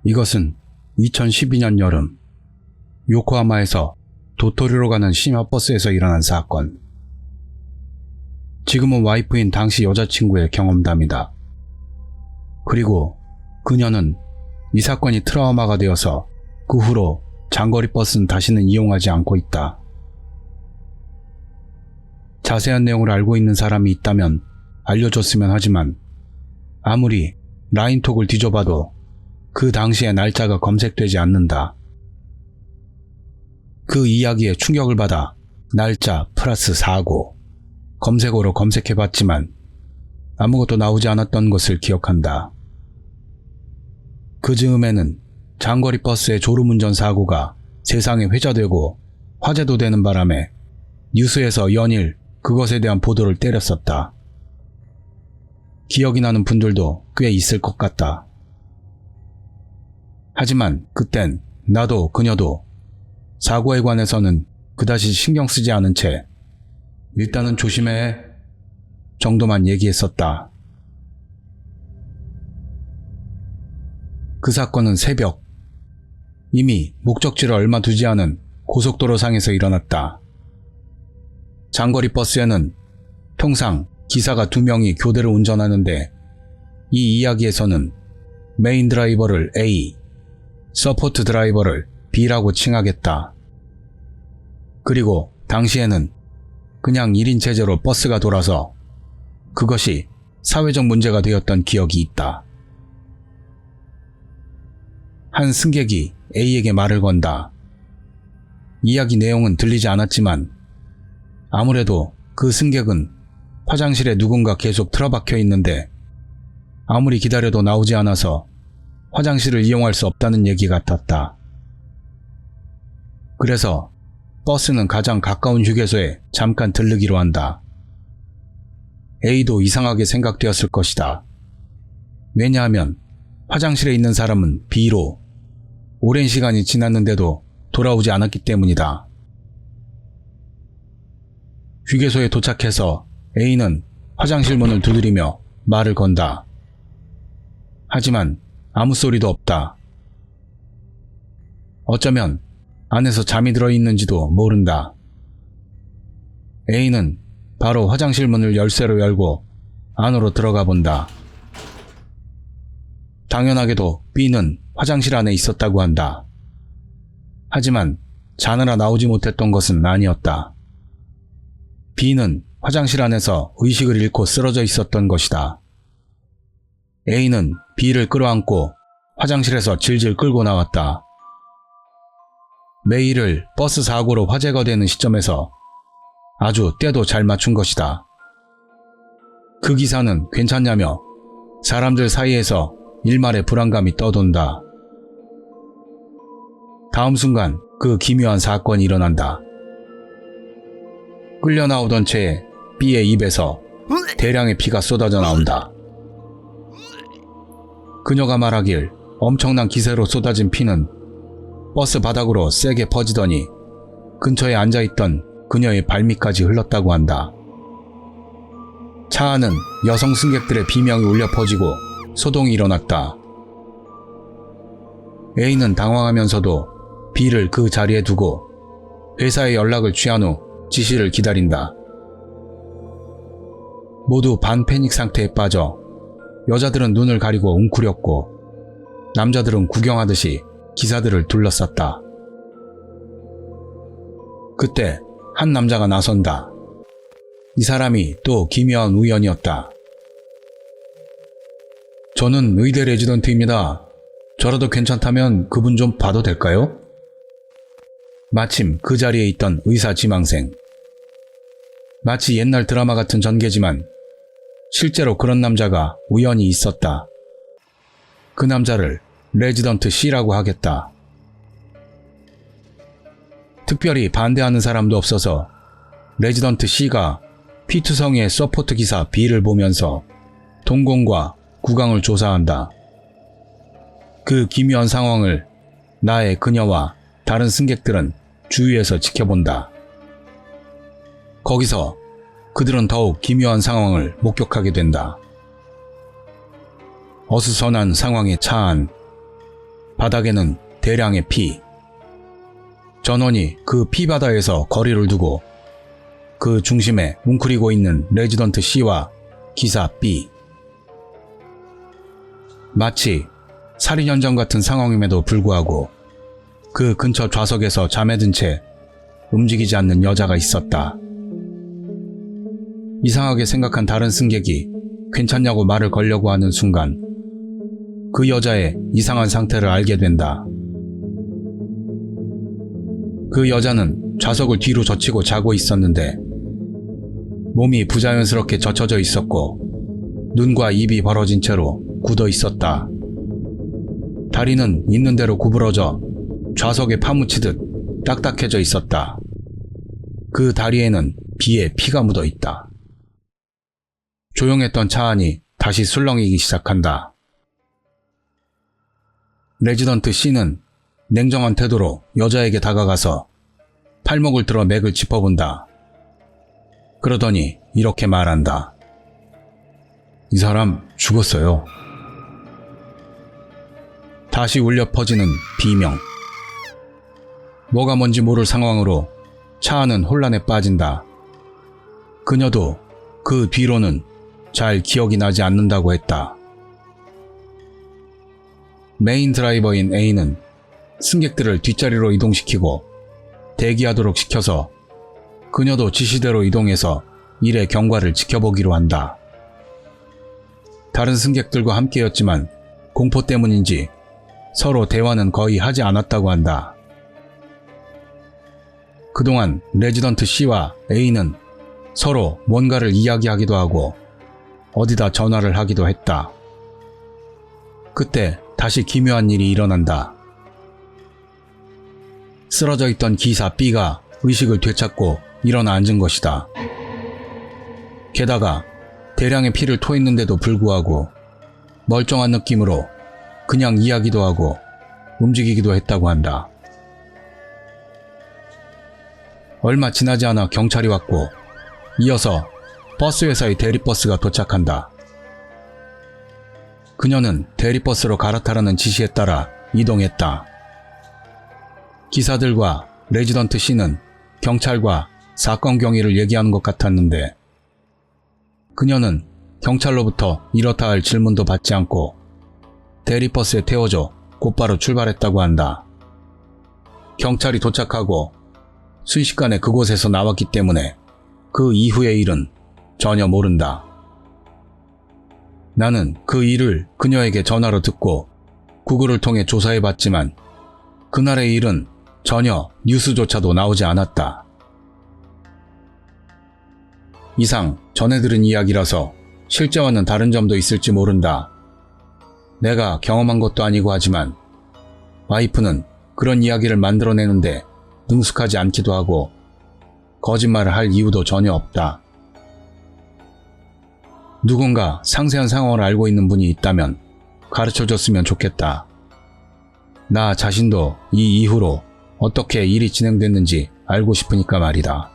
이것은 2012년 여름 요코하마에서 도토리로 가는 시마버스에서 일어난 사건. 지금은 와이프인 당시 여자친구의 경험담이다. 그리고 그녀는 이 사건이 트라우마가 되어서 그 후로 장거리 버스는 다시는 이용하지 않고 있다. 자세한 내용을 알고 있는 사람이 있다면 알려줬으면 하지만 아무리 라인톡을 뒤져봐도 그 당시의 날짜가 검색되지 않는다. 그 이야기에 충격을 받아 날짜 플러스 사고 검색어로 검색해봤지만 아무것도 나오지 않았던 것을 기억한다. 그 즈음에는 장거리 버스의 졸음운전 사고가 세상에 회자되고 화제도 되는 바람에 뉴스에서 연일 그것에 대한 보도를 때렸었다. 기억이 나는 분들도 꽤 있을 것 같다. 하지만 그땐 나도 그녀도 사고에 관해서는 그다지 신경 쓰지 않은 채 일단은 조심해 정도만 얘기했었다. 그 사건은 새벽, 이미 목적지를 얼마 두지 않은 고속도로 상에서 일어났다. 장거리 버스에는 통상 기사가 2명이 교대를 운전하는데 이 이야기에서는 메인 드라이버를 A, 서포트 드라이버를 B라고 칭하겠다. 그리고 당시에는 그냥 1인 체제로 버스가 돌아서 그것이 사회적 문제가 되었던 기억이 있다. 한 승객이 A에게 말을 건다. 이야기 내용은 들리지 않았지만 아무래도 그 승객은 화장실에 누군가 계속 틀어박혀 있는데 아무리 기다려도 나오지 않아서 화장실을 이용할 수 없다는 얘기 같았다. 그래서 버스는 가장 가까운 휴게소에 잠깐 들르기로 한다. A도 이상하게 생각되었을 것이다. 왜냐하면 화장실에 있는 사람은 B로 오랜 시간이 지났는데도 돌아오지 않았기 때문이다. 휴게소에 도착해서 A는 화장실 문을 두드리며 말을 건다. 하지만 아무 소리도 없다. 어쩌면 안에서 잠이 들어있는지도 모른다. A는 바로 화장실 문을 열쇠로 열고 안으로 들어가 본다. 당연하게도 B는 화장실 안에 있었다고 한다. 하지만 자느라 나오지 못했던 것은 아니었다. B는 화장실 안에서 의식을 잃고 쓰러져 있었던 것이다. A는 B를 끌어안고 화장실에서 질질 끌고 나왔다. 매일을 버스 사고로 화제가 되는 시점에서 아주 때도 잘 맞춘 것이다. 그 기사는 괜찮냐며 사람들 사이에서 일말의 불안감이 떠돈다. 다음 순간 그 기묘한 사건이 일어난다. 끌려 나오던 채 B의 입에서 대량의 피가 쏟아져 나온다. 그녀가 말하길 엄청난 기세로 쏟아진 피는 버스 바닥으로 세게 퍼지더니 근처에 앉아있던 그녀의 발밑까지 흘렀다고 한다. 차 안은 여성 승객들의 비명이 울려 퍼지고 소동이 일어났다. A는 당황하면서도 B를 그 자리에 두고 회사에 연락을 취한 후 지시를 기다린다. 모두 반패닉 상태에 빠져 여자들은 눈을 가리고 웅크렸고 남자들은 구경하듯이 기사들을 둘러쌌다. 그때 한 남자가 나선다. 이 사람이 또 기묘한 우연이었다. 저는 의대 레지던트입니다. 저라도 괜찮다면 그분 좀 봐도 될까요? 마침 그 자리에 있던 의사 지망생. 마치 옛날 드라마 같은 전개지만 실제로 그런 남자가 우연히 있었다. 그 남자를 레지던트 C라고 하겠다. 특별히 반대하는 사람도 없어서 레지던트 C가 피투성이의 서포트 기사 B를 보면서 동공과 구강을 조사한다. 그 기묘한 상황을 나의 그녀와 다른 승객들은 주위에서 지켜본다. 거기서 그들은 더욱 기묘한 상황을 목격하게 된다. 어수선한 상황에 차한 바닥에는 대량의 피. 전원이 그 피바다에서 거리를 두고 그 중심에 웅크리고 있는 레지던트 C와 기사 B. 마치 살인 현장 같은 상황임에도 불구하고 그 근처 좌석에서 잠에 든 채 움직이지 않는 여자가 있었다. 이상하게 생각한 다른 승객이 괜찮냐고 말을 걸려고 하는 순간 그 여자의 이상한 상태를 알게 된다. 그 여자는 좌석을 뒤로 젖히고 자고 있었는데 몸이 부자연스럽게 젖혀져 있었고 눈과 입이 벌어진 채로 굳어 있었다. 다리는 있는 대로 구부러져 좌석에 파묻히듯 딱딱해져 있었다. 그 다리에는 비에 피가 묻어 있다. 조용했던 차 안이 다시 술렁이기 시작한다. 레지던트 C는 냉정한 태도로 여자에게 다가가서 팔목을 들어 맥을 짚어본다. 그러더니 이렇게 말한다. 이 사람 죽었어요. 다시 울려 퍼지는 비명. 뭐가 뭔지 모를 상황으로 차 안은 혼란에 빠진다. 그녀도 그 뒤로는 잘 기억이 나지 않는다고 했다. 메인 드라이버인 A는 승객들을 뒷자리로 이동시키고 대기하도록 시켜서 그녀도 지시대로 이동해서 일의 경과를 지켜보기로 한다. 다른 승객들과 함께였지만 공포 때문인지 서로 대화는 거의 하지 않았다고 한다. 그동안 레지던트 C와 A는 서로 뭔가를 이야기하기도 하고 어디다 전화를 하기도 했다. 그때 다시 기묘한 일이 일어난다. 쓰러져 있던 기사 B가 의식을 되찾고 일어나 앉은 것이다. 게다가 대량의 피를 토했는데도 불구하고 멀쩡한 느낌으로 그냥 이야기도 하고 움직이기도 했다고 한다. 얼마 지나지 않아 경찰이 왔고 이어서 버스 회사의 대리버스가 도착한다. 그녀는 대리버스로 갈아타라는 지시에 따라 이동했다. 기사들과 레지던트 C는 경찰과 사건 경위를 얘기하는 것 같았는데 그녀는 경찰로부터 이렇다 할 질문도 받지 않고 대리버스에 태워져 곧바로 출발했다고 한다. 경찰이 도착하고 순식간에 그곳에서 나왔기 때문에 그 이후의 일은 전혀 모른다. 나는 그 일을 그녀에게 전화로 듣고 구글을 통해 조사해봤지만 그날의 일은 전혀 뉴스조차도 나오지 않았다. 이상 전해 들은 이야기라서 실제와는 다른 점도 있을지 모른다. 내가 경험한 것도 아니고 하지만 와이프는 그런 이야기를 만들어내는데 능숙하지 않기도 하고 거짓말을 할 이유도 전혀 없다. 누군가 상세한 상황을 알고 있는 분이 있다면 가르쳐줬으면 좋겠다. 나 자신도 이 이후로 어떻게 일이 진행됐는지 알고 싶으니까 말이다.